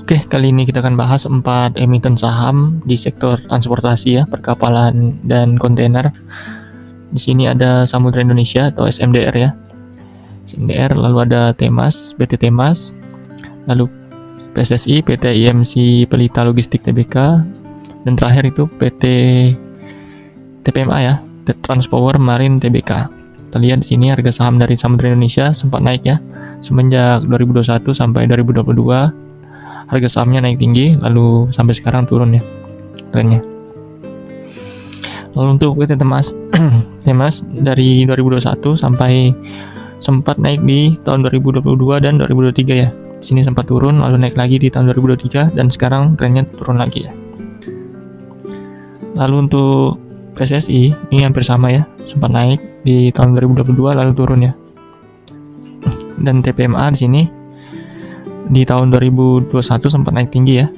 Oke, kali ini kita akan bahas 4 emiten saham di sektor transportasi ya, perkapalan dan kontainer. Di sini ada Samudra Indonesia atau SMDR ya. SMDR, lalu ada Temas, PT Temas, lalu PSSI, PT IMC Pelita Logistik Tbk, dan terakhir itu PT TPMA ya, Transpower Marine Tbk. Kita lihat di sini harga saham dari Samudra Indonesia sempat naik ya, semenjak 2021 sampai 2022. Harga sahamnya naik tinggi, lalu sampai sekarang turun ya trennya. Lalu untuk PT Temas, Temas dari 2021 sampai sempat naik di tahun 2022 dan 2023 ya. Sini sempat turun, lalu naik lagi di tahun 2023 dan sekarang trennya turun lagi ya. Lalu untuk PSSI ini hampir sama ya, sempat naik di tahun 2022 lalu turun ya. Dan TPMA di sini di tahun 2021 sempat naik tinggi ya,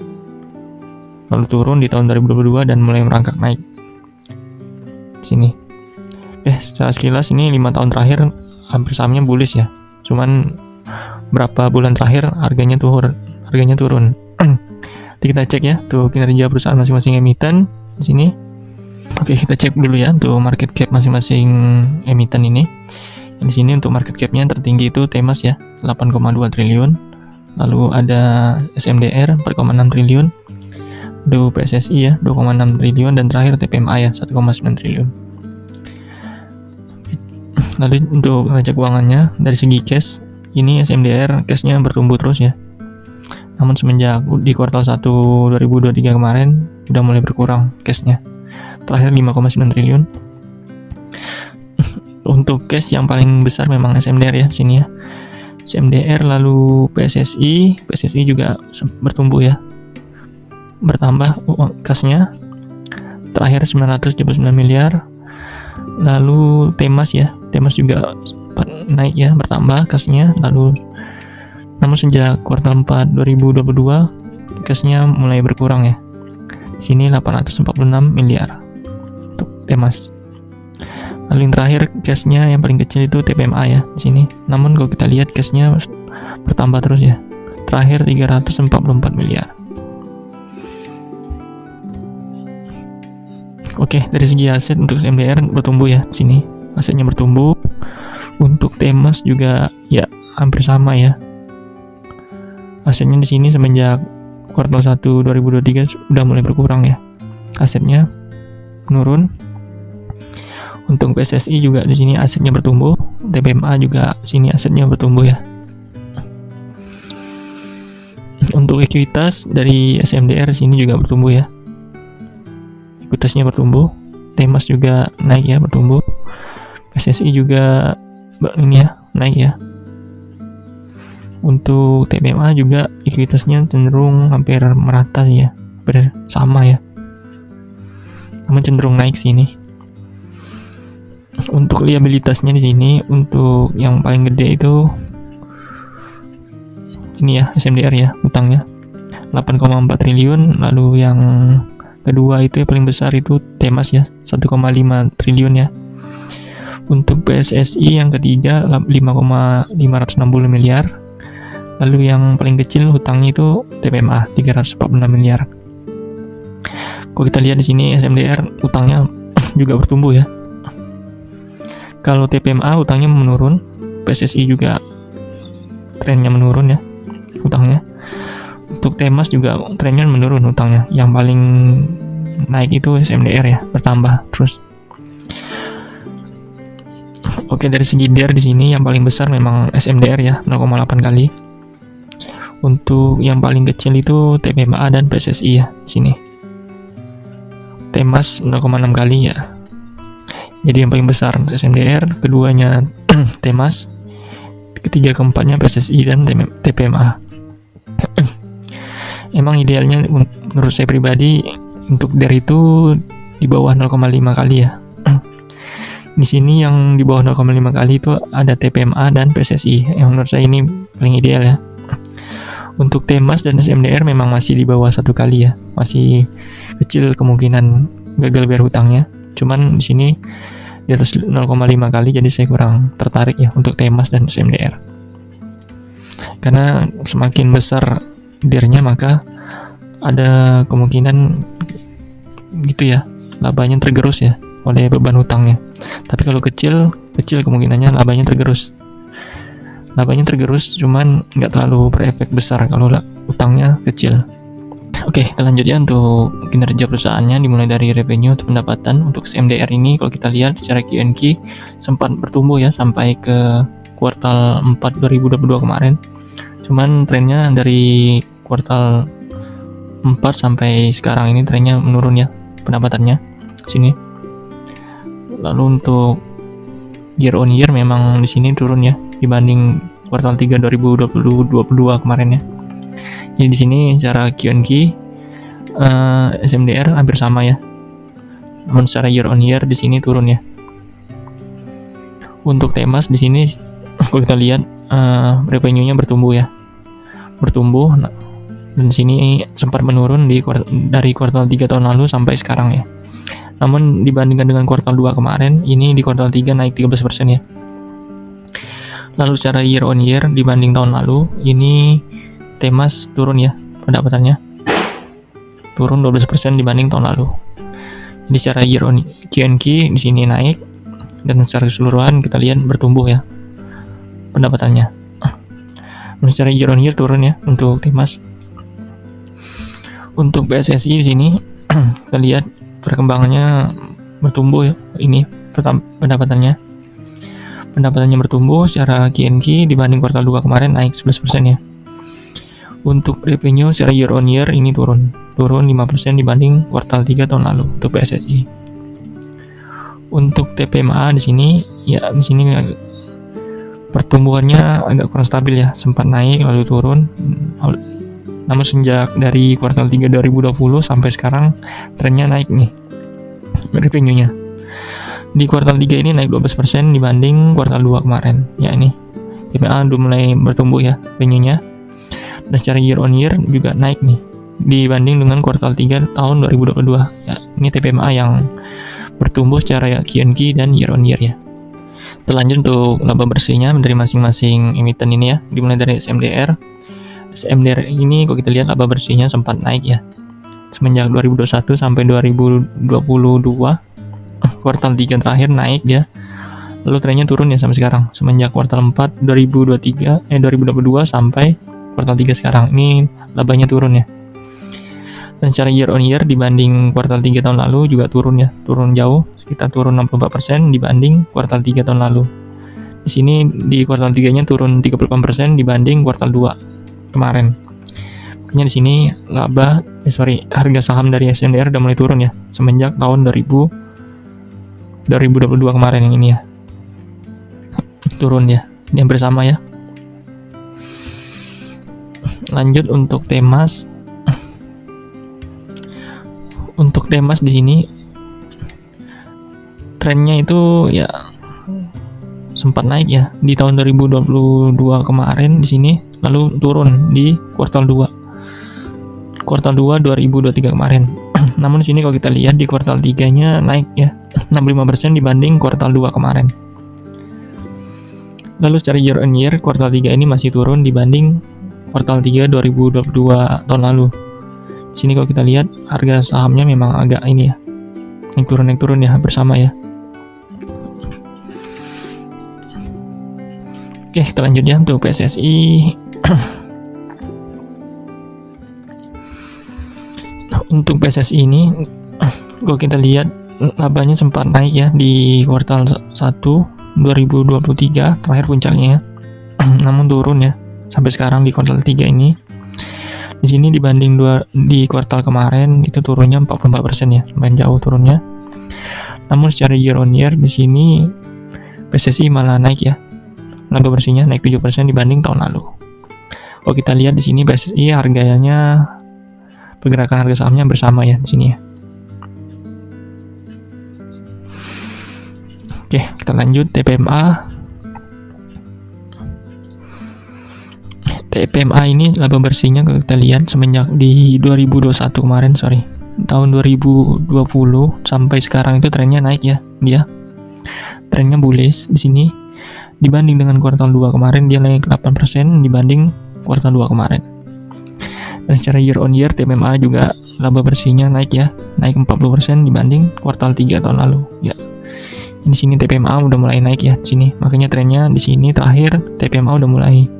lalu turun di tahun 2022 dan mulai merangkak naik sini. Secara sekilas ini 5 tahun terakhir hampir sahamnya bullish ya, cuman berapa bulan terakhir harganya turun. Nanti kita cek ya tuh kinerja perusahaan masing-masing emiten di sini. Oke, kita cek dulu ya untuk market cap masing-masing emiten ini. Di sini untuk market capnya tertinggi itu Temas ya, 8,2 triliun. Lalu ada SMDR 4,6 triliun, lalu PSSI ya 2,6 triliun, dan terakhir TPMA ya 1,9 triliun. Lalu untuk neraca keuangannya dari segi cash, ini SMDR cashnya bertumbuh terus ya. Namun semenjak di kuartal 1 2023 kemarin udah mulai berkurang cashnya. Terakhir 5,9 triliun. Untuk cash yang paling besar memang SMDR ya sini ya. SMDR, lalu PSSI juga bertumbuh ya, bertambah kasnya, terakhir 979 miliar. Lalu Temas ya, Temas juga naik ya, bertambah kasnya. Lalu namun sejak kuartal 4 2022 kasnya mulai berkurang ya, di sini 846 miliar untuk Temas. Lalu yang terakhir cashnya yang paling kecil itu TPMA ya di sini. Namun kalau kita lihat cashnya bertambah terus ya. Terakhir 344 miliar. Oke, dari segi aset untuk SMDR bertumbuh ya di sini. Asetnya bertumbuh. Untuk Temas juga ya hampir sama ya. Asetnya di sini semenjak kuartal 1 2023 sudah mulai berkurang ya. Asetnya menurun. Untuk PSSI juga di sini asetnya bertumbuh, TPMA juga sini asetnya bertumbuh ya. Untuk ekuitas dari SMDR sini juga bertumbuh ya. Ekuitasnya bertumbuh, Temas juga naik ya, bertumbuh. PSSI juga ini ya, naik ya. Untuk TPMA juga ekuitasnya cenderung hampir merata sih ya, hampir sama ya. Namun cenderung naik sini. Untuk liabilitasnya di sini, untuk yang paling gede itu ini ya SMDR ya, utangnya 8,4 triliun. Lalu yang kedua itu yang paling besar itu Temas ya, 1,5 triliun ya. Untuk PSSI yang ketiga 5,560 miliar. Lalu yang paling kecil hutangnya itu TPMA 346 miliar. Kalau kita lihat di sini SMDR utangnya juga bertumbuh ya. Kalau TPMA utangnya menurun, PSSI juga trennya menurun ya utangnya. Untuk Temas juga trennya menurun utangnya. Yang paling naik itu SMDR ya, bertambah terus. Oke, dari segi DER di sini yang paling besar memang SMDR ya, 0,8 kali. Untuk yang paling kecil itu TPMA dan PSSI ya di sini. Temas 0,6 kali ya. Jadi yang paling besar SMDR, keduanya Temas, ketiga keempatnya PSSI dan TPMA. Emang idealnya menurut saya pribadi untuk DER itu di bawah 0,5 kali ya. Di sini yang di bawah 0,5 kali itu ada TPMA dan PSSI, yang menurut saya ini paling ideal ya. Untuk Temas dan SMDR memang masih di bawah 1 kali ya, masih kecil kemungkinan gagal bayar hutangnya. Cuman di sini di atas 0,5 kali, jadi saya kurang tertarik ya untuk Temas dan SMDR. Karena semakin besar dirnya, maka ada kemungkinan gitu ya, labanya tergerus ya oleh beban hutangnya. Tapi kalau kecil kemungkinannya labanya tergerus. Labanya tergerus, cuman nggak terlalu berefek besar kalau utangnya kecil. Oke, kita lanjut ya untuk kinerja perusahaannya, dimulai dari revenue atau pendapatan. Untuk SMDR ini kalau kita lihat secara Q&Q sempat bertumbuh ya sampai ke kuartal 4 2022 kemarin. Cuman trennya dari kuartal 4 sampai sekarang ini trennya menurun ya pendapatannya sini. Lalu untuk year on year memang di sini turun ya dibanding kuartal 3 2022 kemarin ya. Jadi di sini secara Q&Q SMDR hampir sama ya. Namun secara year on year di sini turun ya. Untuk Temas di sini kalau kita lihat revenue-nya bertumbuh ya. Bertumbuh dan di sini sempat menurun dari kuartal 3 tahun lalu sampai sekarang ya. Namun dibandingkan dengan kuartal 2 kemarin, ini di kuartal 3 naik 13% ya. Lalu secara year on year dibanding tahun lalu, ini Temas turun ya pendapatannya. Turun 12% dibanding tahun lalu. Jadi secara year on Q&Q di sini naik, dan secara keseluruhan kita lihat bertumbuh ya pendapatannya. Dan secara year on year turun ya untuk Temas. Untuk PSSI di sini kita lihat perkembangannya bertumbuh ya, ini pendapatannya bertumbuh secara Q&Q dibanding kuartal 2 kemarin naik 11% ya. Untuk revenue secara year on year ini turun 5% dibanding kuartal 3 tahun lalu untuk PSSI. Untuk TPMA di sini pertumbuhannya agak kurang stabil ya, sempat naik lalu turun. Namun sejak dari kuartal 3 2020 sampai sekarang trennya naik nih revenue-nya. Di kuartal 3 ini naik 12% dibanding kuartal 2 kemarin. Ya ini TPMA udah mulai bertumbuh ya revenue-nya. Dan secara year on year juga naik nih dibanding dengan kuartal 3 tahun 2022. Ya, ini TPMA yang bertumbuh secara Q&Q dan year on year ya. Terlanjut untuk laba bersihnya dari masing-masing emiten ini ya, dimulai dari SMDR. SMDR ini kalau kita lihat laba bersihnya sempat naik ya semenjak 2021 sampai 2022, kuartal 3 terakhir naik ya, lalu trennya turun ya sampai sekarang semenjak kuartal 4 2022 sampai kuartal 3 sekarang ini labanya turun ya. Dan secara year on year dibanding kuartal 3 tahun lalu juga turun ya, turun jauh, sekitar turun 64% dibanding kuartal 3 tahun lalu. Di sini di kuartal 3-nya turun 38% dibanding kuartal 2 kemarin. Makanya di sini harga saham dari SMDR udah mulai turun ya semenjak tahun 2022 kemarin yang ini ya. Turun ya, ini hampir sama ya. Lanjut untuk Temas. Untuk Temas di sini trennya itu ya sempat naik ya di tahun 2022 kemarin di sini, lalu turun di kuartal 2 2023 kemarin. Namun di sini kalau kita lihat di kuartal 3-nya naik ya 65% dibanding kuartal 2 kemarin. Lalu secara year on year kuartal 3 ini masih turun dibanding kuartal 3 2022 tahun lalu. Di sini kalau kita lihat harga sahamnya memang agak ini ya, naik turun ya bersama ya. Oke, kita lanjut ya untuk PSSI. Untuk PSSI ini kalau kita lihat labanya sempat naik ya di kuartal 1 2023 terakhir puncaknya ya. Namun turun ya sampai sekarang di kuartal 3 ini. Di sini dibanding di kuartal kemarin itu turunnya 44% ya, lumayan jauh turunnya. Namun secara year on year di sini PSSI malah naik ya. Laba bersihnya naik 7% dibanding tahun lalu. Kalau kita lihat di sini PSSI harganya, pergerakan harga sahamnya bersama ya di sini ya. Oke, kita lanjut TPMA. TPMA ini laba bersihnya kalau kita lihat semenjak di 2021 kemarin, tahun 2020 sampai sekarang itu trennya naik ya, dia trennya bullish di sini. Dibanding dengan kuartal 2 kemarin dia naik 8% dibanding kuartal 2 kemarin. Dan secara year on year TPMA juga laba bersihnya naik ya, naik 40% dibanding kuartal 3 tahun lalu ya. Di sini TPMA udah mulai naik ya di sini. Makanya trennya di sini terakhir TPMA udah mulai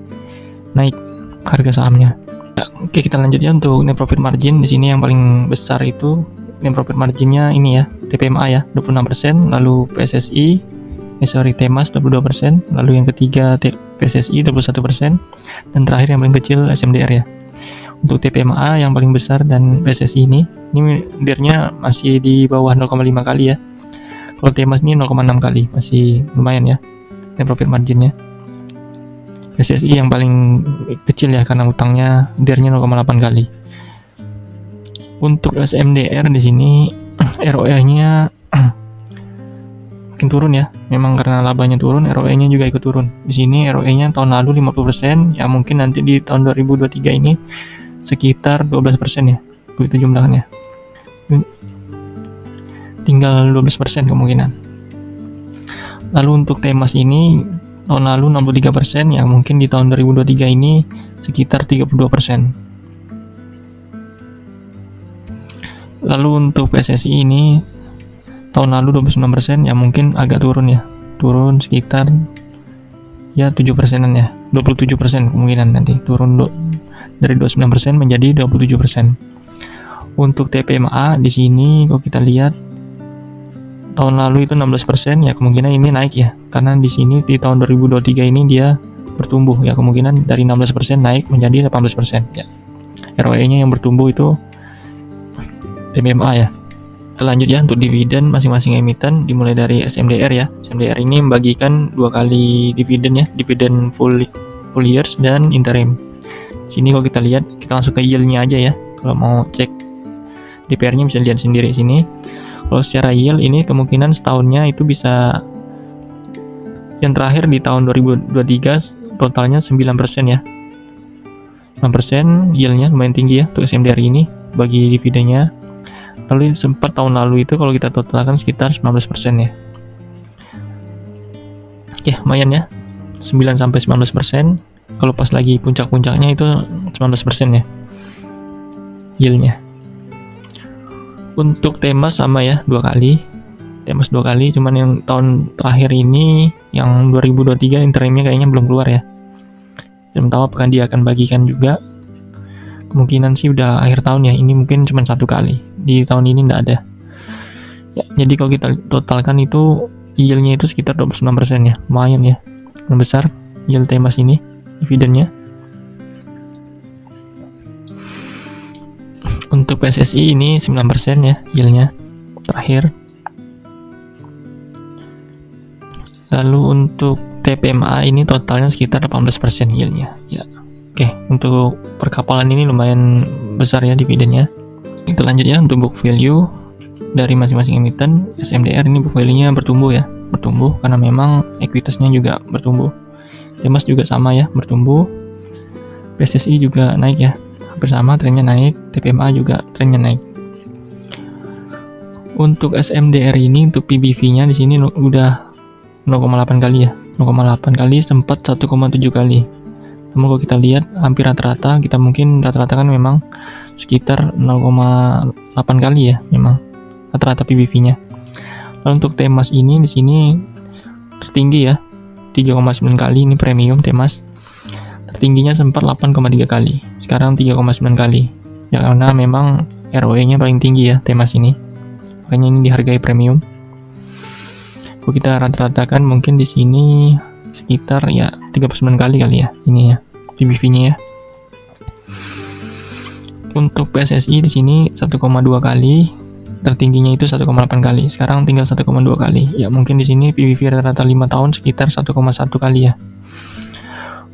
naik harga sahamnya. Ya, oke, kita lanjut ya untuk net profit margin. Di sini yang paling besar itu net profit marginnya ini ya, TPMA ya 26%, lalu Temas 22%, lalu yang ketiga PSSI 21%, dan terakhir yang paling kecil SMDR ya. Untuk TPMA yang paling besar dan PSSI ini DER-nya masih di bawah 0,5 kali ya. Kalau Temas ini 0,6 kali, masih lumayan ya net profit marginnya. PSSI yang paling kecil ya karena utangnya DER-nya 0,8 kali. Untuk SMDR di sini ROE-nya makin turun ya. Memang karena labanya turun, ROE-nya juga ikut turun. Di sini ROE-nya tahun lalu 50%, ya mungkin nanti di tahun 2023 ini sekitar 12% ya. Begitu jumlahnya. Tinggal 12% kemungkinan. Lalu untuk Temas ini tahun lalu 63%, ya mungkin di tahun 2023 ini sekitar 32%. Lalu untuk PSSI ini tahun lalu 29%, ya mungkin agak turun ya. Turun sekitar ya 7%-an ya. 27% kemungkinan nanti turun dari 29% menjadi 27%. Untuk TPMA di sini kalau kita lihat tahun lalu itu 16%, ya kemungkinan ini naik ya. Karena di sini di tahun 2023 ini dia bertumbuh ya, kemungkinan dari 16% naik menjadi 18% ya. ROE-nya yang bertumbuh itu TPMA ya. Lanjut ya untuk dividen masing-masing emiten, dimulai dari SMDR ya. SMDR ini membagikan 2 kali dividen ya, dividen full years dan interim. Sini kalau kita lihat, kita langsung ke yield-nya aja ya. Kalau mau cek DPR-nya bisa lihat sendiri sini. Kalau secara yield ini kemungkinan setahunnya itu bisa, yang terakhir di tahun 2023 totalnya 9% ya. 6% yield-nya lumayan tinggi ya untuk SMDR ini bagi dividennya. Lalu sempat tahun lalu itu kalau kita totalkan sekitar 19% ya. Oke, lumayan ya. 9-19%. Kalau pas lagi puncak-puncaknya itu 19% ya yield-nya. Untuk Temas sama ya, 2 kali. Temas 2 kali, cuman yang tahun terakhir ini yang 2023 interimnya kayaknya belum keluar ya. Belum tahu apakah dia akan bagikan juga. Kemungkinan sih udah akhir tahun ya. Ini mungkin cuma 1 kali. Di tahun ini enggak ada. Ya, jadi kalau kita totalkan itu yield-nya itu sekitar 29% ya. Lumayan ya. Yang besar yield Temas ini dividennya. Untuk PSSI ini 9% ya yield-nya terakhir. Lalu untuk TPMA ini totalnya sekitar 18% yield-nya ya. Oke, untuk perkapalan ini lumayan besar ya dividennya. Kita lanjut ya untuk book value dari masing-masing emiten. SMDR ini book value-nya bertumbuh ya, bertumbuh karena memang ekuitasnya juga bertumbuh. Temas juga sama ya, bertumbuh. PSSI juga naik ya, hampir sama trennya naik. TPMA juga trennya naik. Untuk SMDR ini untuk PBV-nya di sini udah 0,8 kali ya, 0,8 kali sempat 1,7 kali. Namun kalau kita lihat hampir rata-rata, kita mungkin rata-rata kan memang sekitar 0,8 kali ya, memang rata-rata PBV-nya. Lalu untuk Temas ini di sini tertinggi ya, 3,9 kali ini premium Temas. Tertingginya sempat 8,3 kali. Sekarang 3,9 kali. Ya karena memang ROE-nya paling tinggi ya Temas ini. Makanya ini dihargai premium. Kalau kita rata-ratakan mungkin di sini sekitar ya 39 kali ya ini ya PBV-nya ya. Untuk PSSI di sini 1,2 kali, tertingginya itu 1,8 kali. Sekarang tinggal 1,2 kali. Ya mungkin di sini PBV rata-rata 5 tahun sekitar 1,1 kali ya.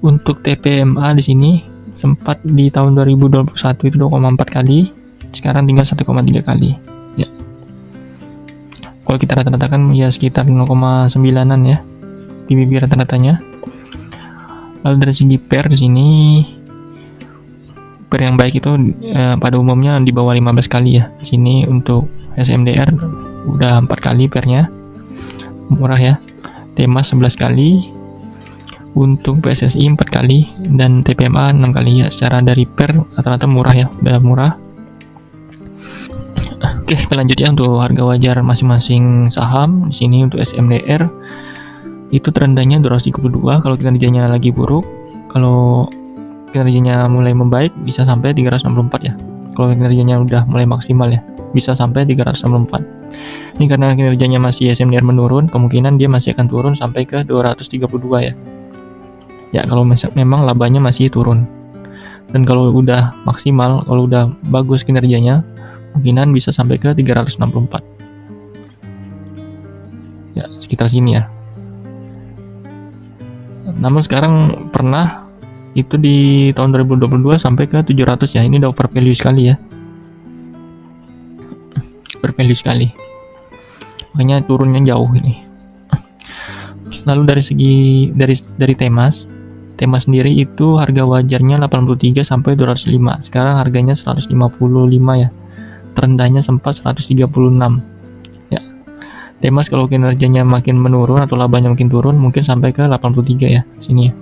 Untuk TPMA di sini sempat di tahun 2021 itu 2,4 kali. Sekarang tinggal 1,3 kali. Ya. Kalau kita rata-ratakan ya sekitar 0,9-an ya PBV rata-ratanya. Lalu dari segi PER di sini PER yang baik itu pada umumnya di bawah 15 kali ya. Di sini untuk SMDR udah 4 kali PER-nya. Murah ya. Temas 11 kali. Untuk PSSI 4 kali dan TPMA 6 kali ya. Secara dari per rata-rata murah ya, udah murah. Oke, kita lanjut ya untuk harga wajar masing-masing saham. Di sini untuk SMDR itu terendahnya 232 kalau kinerjanya lagi buruk. Kalau kinerjanya mulai membaik bisa sampai 364 ya. Kalau kinerjanya udah mulai maksimal ya, bisa sampai 364. Ini karena kinerjanya masih SMDR menurun, kemungkinan dia masih akan turun sampai ke 232 ya. Ya, kalau memang labanya masih turun. Dan kalau udah maksimal, kalau udah bagus kinerjanya, kemungkinan bisa sampai ke 364. Ya, sekitar sini ya. Namun sekarang pernah itu di tahun 2022 sampai ke 700 ya. Ini udah overvalue sekali ya. Overvalue sekali. Makanya turunnya jauh ini. Lalu dari Temas sendiri itu harga wajarnya 83 sampai 205. Sekarang harganya 155 ya. Terendahnya sempat 136. Ya. Temas kalau kinerjanya makin menurun atau labanya makin turun mungkin sampai ke 83 ya, sini ya.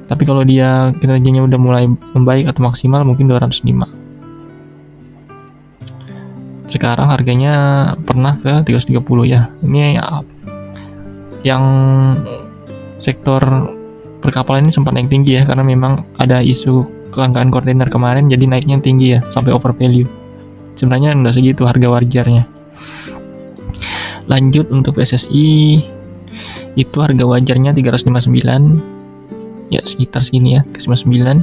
Tapi kalau dia kinerjanya udah mulai membaik atau maksimal mungkin 205. Sekarang harganya pernah ke 330 ya. Ini yang sektor perkapalan ini sempat naik tinggi ya, karena memang ada isu kelangkaan kontainer kemarin, jadi naiknya tinggi ya sampai overvalue. Sebenarnya nggak segitu harga wajarnya. Lanjut untuk SSI itu harga wajarnya 359 ya, sekitar segini ya, ke 99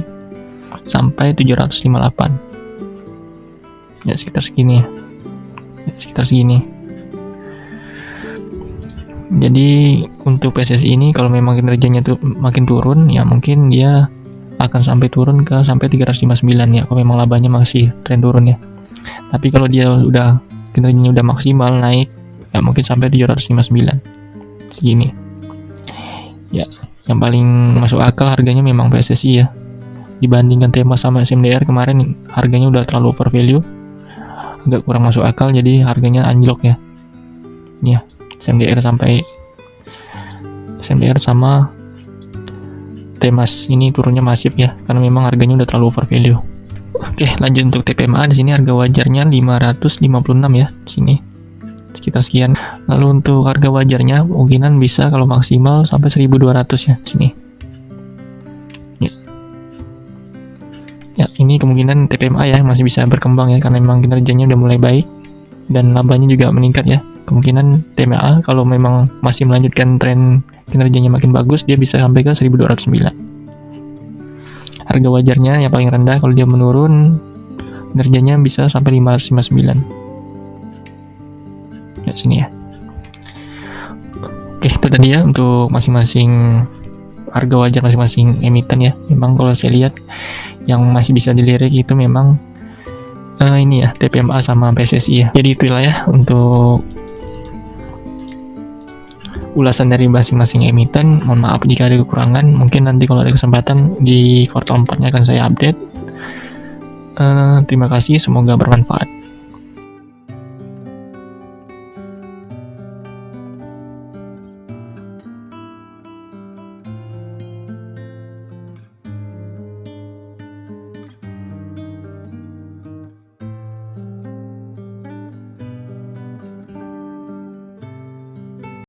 sampai 758 ya, sekitar segini ya, sekitar segini. Jadi untuk PSSI ini kalau memang kinerjanya tuh makin turun ya, mungkin dia akan sampai turun ke sampai 359 ya, kalau memang labanya masih tren turun ya. Tapi kalau dia udah kinerjanya udah maksimal naik ya, mungkin sampai 759 segini ya. Yang paling masuk akal harganya memang PSSI ya. Dibandingkan Temas sama SMDR kemarin harganya udah terlalu overvalue, agak kurang masuk akal, jadi harganya anjlok ya. Ini ya, SMDR sama Temas ini turunnya masif ya, karena memang harganya udah terlalu overvalue. Oke, lanjut untuk TPMA. Di sini harga wajarnya 556 ya, di sini sekitar sekian. Lalu untuk harga wajarnya mungkinan bisa kalau maksimal sampai 1200 ya, sini. Ya, ini kemungkinan TPMA ya masih bisa berkembang ya, karena memang kinerjanya udah mulai baik dan labanya juga meningkat ya. Kemungkinan TPMA kalau memang masih melanjutkan tren kinerjanya makin bagus, dia bisa sampai ke 1209. Harga wajarnya yang paling rendah kalau dia menurun, kinerjanya bisa sampai 559. Ya, sini ya. Oke, itu tadi ya untuk masing-masing harga wajar masing-masing emiten ya. Memang kalau saya lihat yang masih bisa dilirik itu memang ini ya, TPMA sama PSSI ya. Jadi itulah ya untuk ulasan dari masing-masing emiten. Mohon maaf jika ada kekurangan. Mungkin nanti kalau ada kesempatan di kuartal 4-nya akan saya update. Terima kasih, semoga bermanfaat.